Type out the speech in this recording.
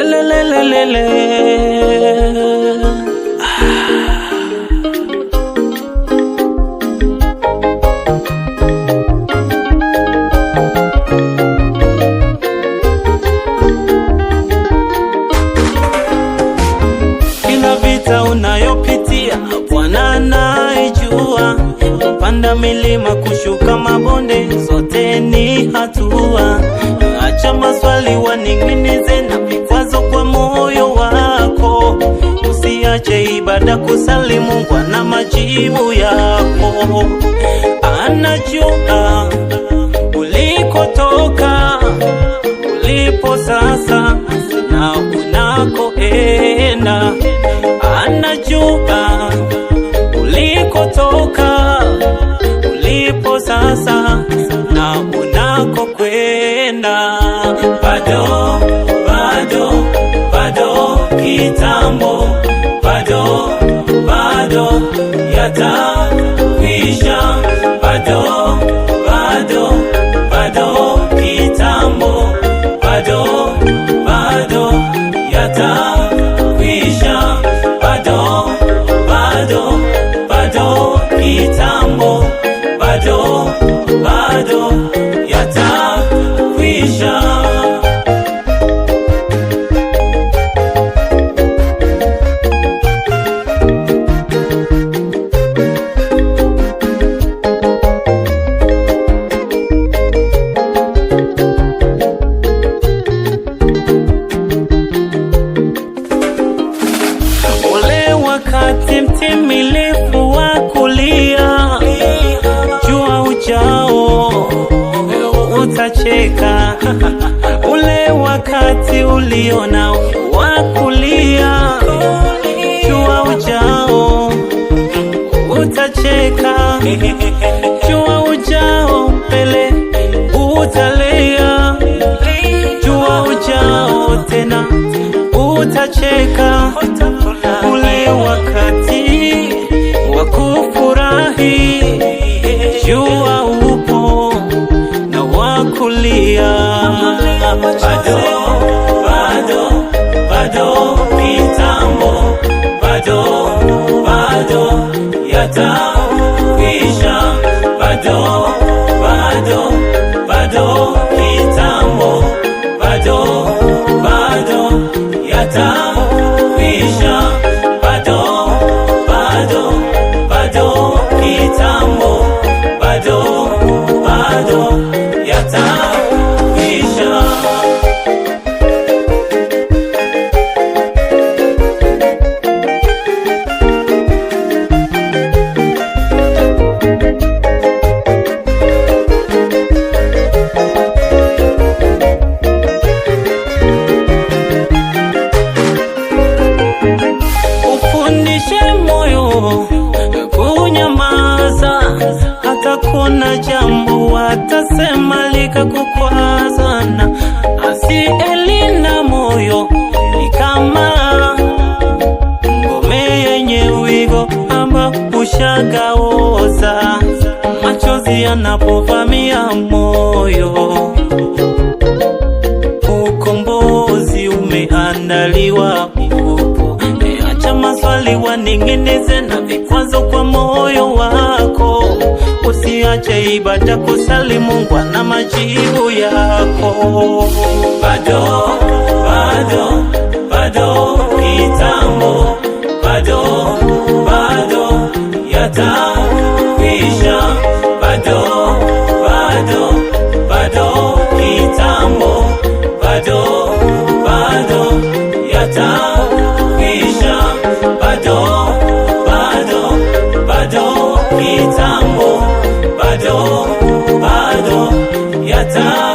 le. Kila vita unayopitia Bwana anaijua, kupanda milima, kushuka mabonde, zote ni hatua. Acha maswali waning'inize na vikwazo kwa moyo wako, usiache ibada kusali Mungu ana majibu yako. Anajua ulikotoka, ulipo sasa na unakoenda. Anajua ulikotoka, ulipo sasa na unakokwenda. Bado kitambo, bado yatakwisha. Bado kitambo, bado yatakwisha. Bado kitambo, bado yatakwisha. Wakati mtimilifu wa kulia, jua ujao utacheka. Ule wakati uliona wa kulia, jua ujao utacheka. Jua ujao mbele utalia, jua ujao tena utacheka. Ule wakati wa kufurahi, jua upo na wa kulia. Bado kitambo, bado yatakwisha. Bado kitambo, bado yatakwisha. Bado kitambo, bado yatakwisha. Ufundishe moyo kunyamaza, hata kuna jambo watasema likakukwaza. Na asielinda moyo ni kama ngome yenye wigo amba ushagaoza. Machozi yanapovamia moyo, ukombozi umeandaliwa upo. Acha maswali waning'inize na vikwazo kwa moyo wako, usiache ibada kusali Mungu ana majibu yako. Bado kitambo, bado yatakwisha. Bado kitambo, bado yatakwisha. Bado kitambo, bado yatakwisha.